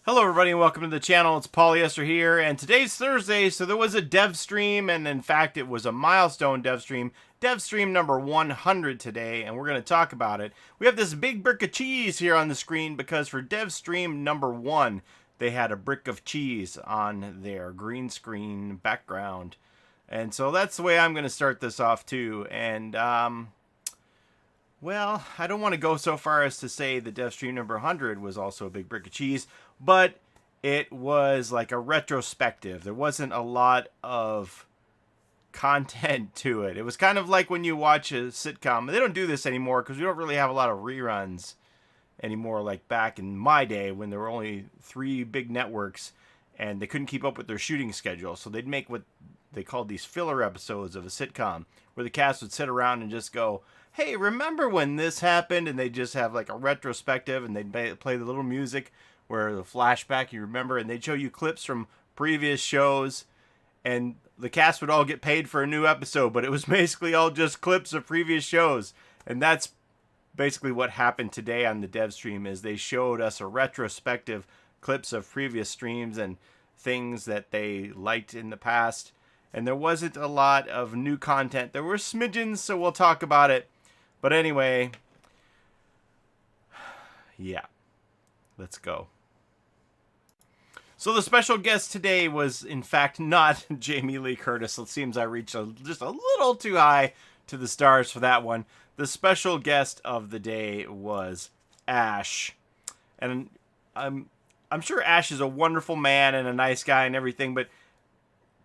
Hello everybody and welcome to the channel. It's Polyester here, and today's Thursday, so there was a dev stream, and in fact it was a milestone dev stream number 100 today, and we're going to talk about it. We have this big brick of cheese here on the screen because for dev stream number 1, they had a brick of cheese on their green screen background. And so that's the way I'm going to start this off too, and well, I don't want to go so far as to say that dev stream number 100 was also a big brick of cheese, but it was like a retrospective. There wasn't a lot of content to it. It was kind of like when you watch a sitcom. They don't do this anymore because we don't really have a lot of reruns anymore, like back in my day when there were only 3 big networks and they couldn't keep up with their shooting schedule. So they'd make what they called these filler episodes of a sitcom where the cast would sit around and just go, hey, remember when this happened? And they just have like a retrospective, and they'd play the little music where the flashback you remember, and they'd show you clips from previous shows, and the cast would all get paid for a new episode, but it was basically all just clips of previous shows. And that's basically what happened today on the dev stream, is they showed us a retrospective clips of previous streams and things that they liked in the past. And there wasn't a lot of new content. There were smidgens, so we'll talk about it. But anyway, yeah, let's go. So the special guest today was, in fact, not Jamie Lee Curtis. It seems I reached just a little too high to the stars for that one. The special guest of the day was Ash. And I'm sure Ash is a wonderful man and a nice guy and everything, but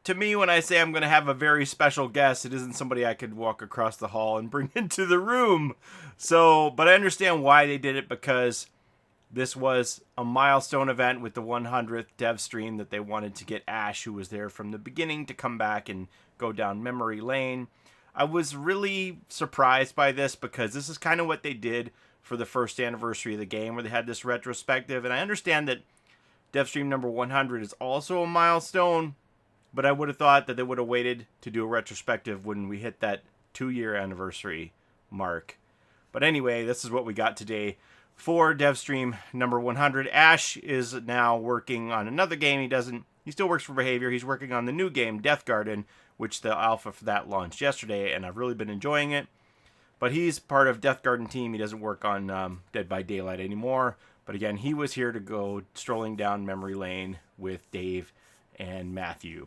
to me, when I say I'm going to have a very special guest, it isn't somebody I could walk across the hall and bring into the room. So, but I understand why they did it, because this was a milestone event with the 100th dev stream that they wanted to get Ash, who was there from the beginning, to come back and go down memory lane. I was really surprised by this because this is kind of what they did for the first anniversary of the game, where they had this retrospective. And I understand that dev stream number 100 is also a milestone, but I would have thought that they would have waited to do a retrospective when we hit that 2-year anniversary mark. But anyway, this is what we got today for DevStream number 100. Ash is now working on another game. He still works for Behavior. He's working on the new game, Death Garden, which the alpha for that launched yesterday, and I've really been enjoying it. But he's part of Death Garden team. He doesn't work on Dead by Daylight anymore. But again, he was here to go strolling down memory lane with Dave and Matthew.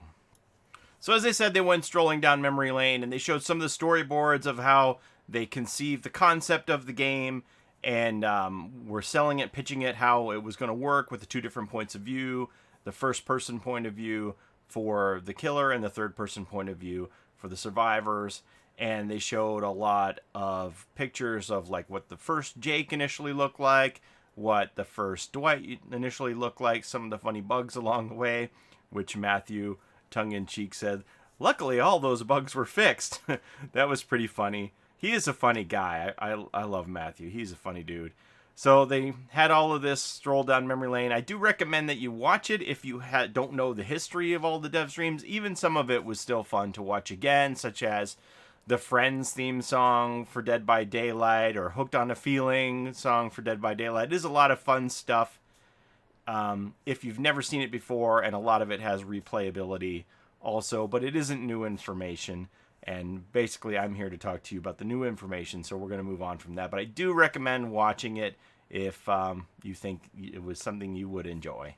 So as I said, they went strolling down memory lane, and they showed some of the storyboards of how they conceived the concept of the game, and were selling it, pitching it, how it was going to work with the 2 different points of view, the first-person point of view for the killer and the third-person point of view for the survivors. And they showed a lot of pictures of like what the first Jake initially looked like, what the first Dwight initially looked like, some of the funny bugs along the way, which Matthew tongue-in-cheek said, luckily all those bugs were fixed. That was pretty funny. He is a funny guy. I love Matthew. He's a funny dude. So they had all of this stroll down memory lane. I do recommend that you watch it if you don't know the history of all the dev streams. Even some of it was still fun to watch again, such as the Friends theme song for Dead by Daylight, or Hooked on a Feeling song for Dead by Daylight. It is a lot of fun stuff. If you've never seen it before, and a lot of it has replayability also, but it isn't new information, and basically I'm here to talk to you about the new information, so we're going to move on from that. But I do recommend watching it if you think it was something you would enjoy.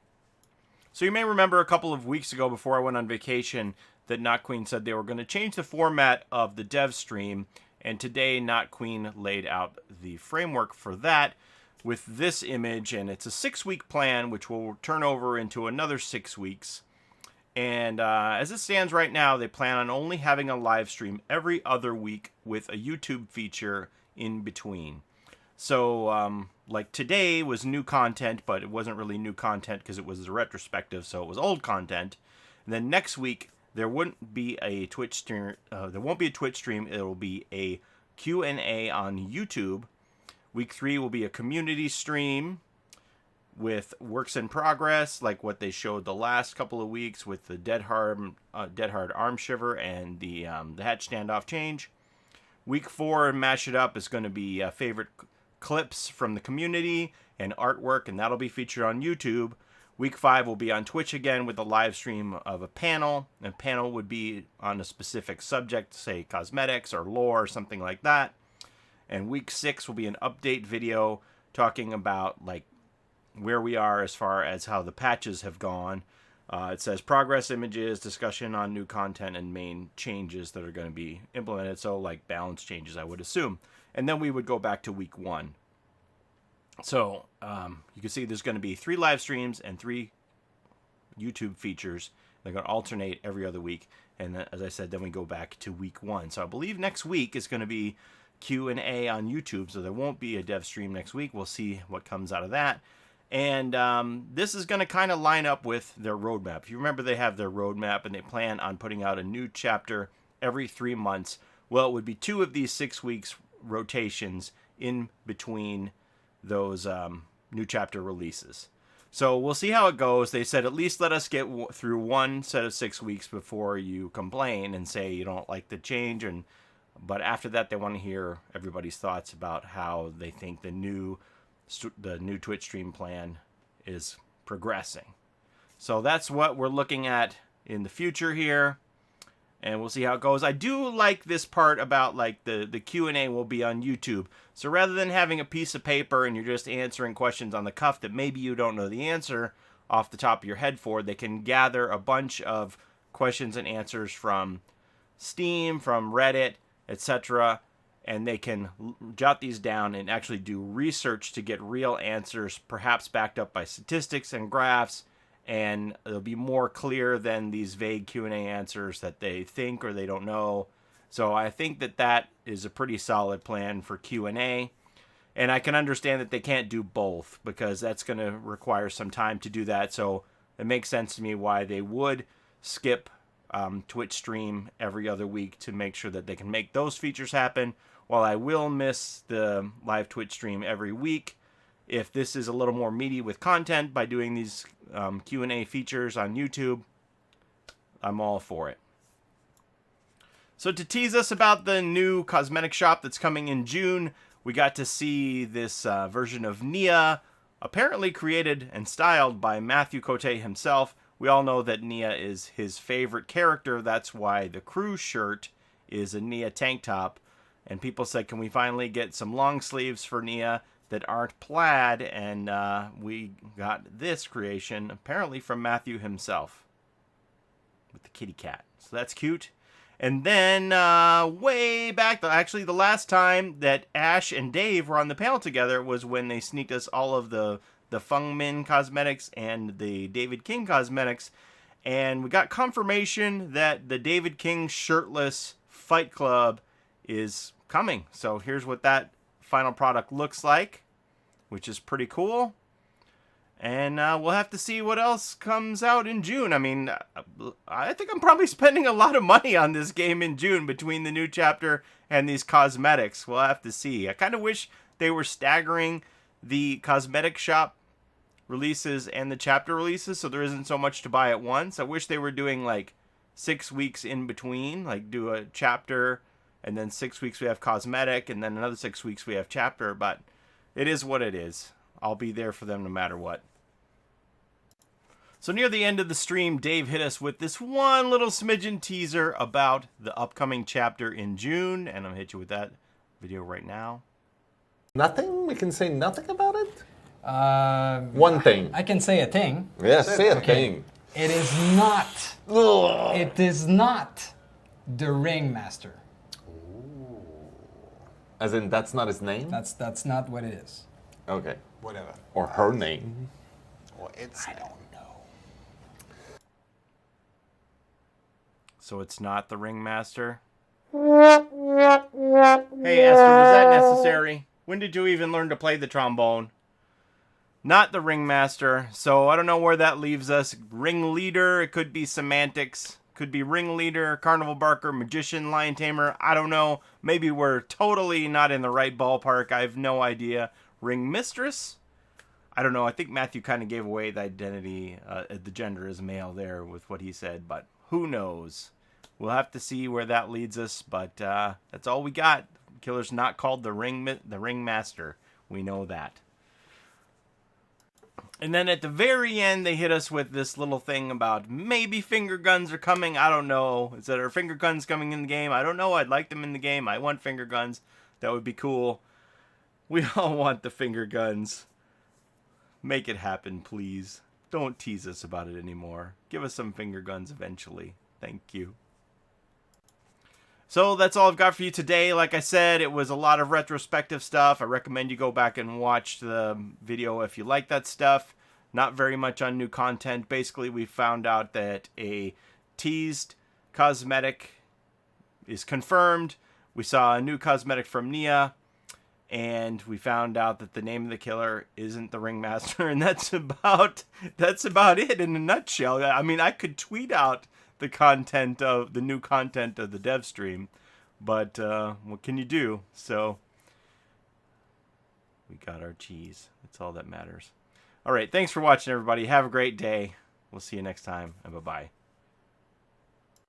So you may remember a couple of weeks ago, before I went on vacation, that Not Queen said they were going to change the format of the dev stream, and today Not Queen laid out the framework for that with this image, and it's a 6-week plan, which will turn over into another 6 weeks. And as it stands right now, they plan on only having a live stream every other week with a YouTube feature in between. So, like today was new content, but it wasn't really new content because it was a retrospective, so it was old content. And then next week, there wouldn't be a Twitch stream. There won't be a Twitch stream. It will be a Q&A on YouTube. Week 3 will be a community stream with works in progress, like what they showed the last couple of weeks with the Dead Hard Arm Shiver and the Hatch Standoff Change. Week 4, Mash It Up, is going to be favorite clips from the community and artwork, and that'll be featured on YouTube. Week 5 will be on Twitch again with a live stream of a panel. And a panel would be on a specific subject, say cosmetics or lore or something like that. And week 6 will be an update video talking about like where we are as far as how the patches have gone. It says progress images, discussion on new content, and main changes that are going to be implemented. So like balance changes, I would assume. And then we would go back to week 1. So you can see there's going to be 3 live streams and 3 YouTube features. They're going to alternate every other week. And then, as I said, then we go back to week 1. So I believe next week is going to be Q&A on YouTube. So there won't be a dev stream next week. We'll see what comes out of that. And this is going to kind of line up with their roadmap. If you remember, they have their roadmap and they plan on putting out a new chapter every 3 months. Well, it would be 2 of these 6 weeks rotations in between those new chapter releases. So we'll see how it goes. They said at least let us get through 1 set of 6 weeks before you complain and say you don't like the change. But after that, they want to hear everybody's thoughts about how they think the new Twitch stream plan is progressing. So that's what we're looking at in the future here. And we'll see how it goes. I do like this part about like the Q&A will be on YouTube. So rather than having a piece of paper and you're just answering questions on the cuff that maybe you don't know the answer off the top of your head for, they can gather a bunch of questions and answers from Steam, from Reddit, etc. And they can jot these down and actually do research to get real answers, perhaps backed up by statistics and graphs. And it'll be more clear than these vague Q&A answers that they think or they don't know. So I think that is a pretty solid plan for Q&A. And I can understand that they can't do both because that's going to require some time to do that. So it makes sense to me why they would skip Twitch stream every other week to make sure that they can make those features happen. While I will miss the live Twitch stream every week, if this is a little more meaty with content by doing these Q&A features on YouTube, I'm all for it. So to tease us about the new cosmetic shop that's coming in June, we got to see this version of Nia, apparently created and styled by Matthew Cote himself. We all know that Nia is his favorite character. That's why the crew shirt is a Nia tank top. And people said, can we finally get some long sleeves for Nia that aren't plaid? And we got this creation, apparently from Matthew himself, with the kitty cat. So that's cute. And then way back, actually the last time that Ash and Dave were on the panel together was when they sneaked us all of the Feng Min cosmetics and the David King cosmetics. And we got confirmation that the David King shirtless Fight Club is coming. So here's what that final product looks like, which is pretty cool. And we'll have to see what else comes out in June. I mean, I think I'm probably spending a lot of money on this game in June between the new chapter and these cosmetics. We'll have to see. I kind of wish they were staggering the cosmetic shop releases and the chapter releases so there isn't so much to buy at once. I wish they were doing like 6 weeks in between, like do a chapter and then 6 weeks we have cosmetic and then another 6 weeks we have chapter, but it is what it is. I'll be there for them no matter what. So near the end of the stream, Dave hit us with this one little smidgen teaser about the upcoming chapter in June, and I'm going to hit you with that video right now. Nothing? We can say nothing about it? One thing. I can say a thing. Yes, say a thing. It is not. Ugh. It is not the Ringmaster. As in, that's not his name? That's not what it is. Okay. Whatever. Or her name. Or its name. So it's not the Ringmaster? Hey, Esther, was that necessary? When did you even learn to play the trombone? Not the Ringmaster, so I don't know where that leaves us. Ringleader, it could be semantics. Could be Ringleader, Carnival Barker, Magician, Lion Tamer. I don't know. Maybe we're totally not in the right ballpark. I have no idea. Ringmistress? I don't know. I think Matthew kind of gave away the identity, the gender as male there with what he said, but who knows? We'll have to see where that leads us, but that's all we got. Killer's not called the Ringmaster. We know that. And then at the very end, they hit us with this little thing about maybe finger guns are coming. I don't know. Is there finger guns coming in the game? I don't know. I'd like them in the game. I want finger guns. That would be cool. We all want the finger guns. Make it happen, please. Don't tease us about it anymore. Give us some finger guns eventually. Thank you. So that's all I've got for you today. Like I said, it was a lot of retrospective stuff. I recommend you go back and watch the video if you like that stuff. Not very much on new content. Basically, we found out that a teased cosmetic is confirmed. We saw a new cosmetic from Nia. And we found out that the name of the killer isn't the Ringmaster. And that's about it in a nutshell. I mean, I could tweet out the content of the new content of the dev stream, but what can you do? So we got our cheese. That's all that matters. All right, thanks for watching, everybody. Have a great day. We'll see you next time, and bye-bye.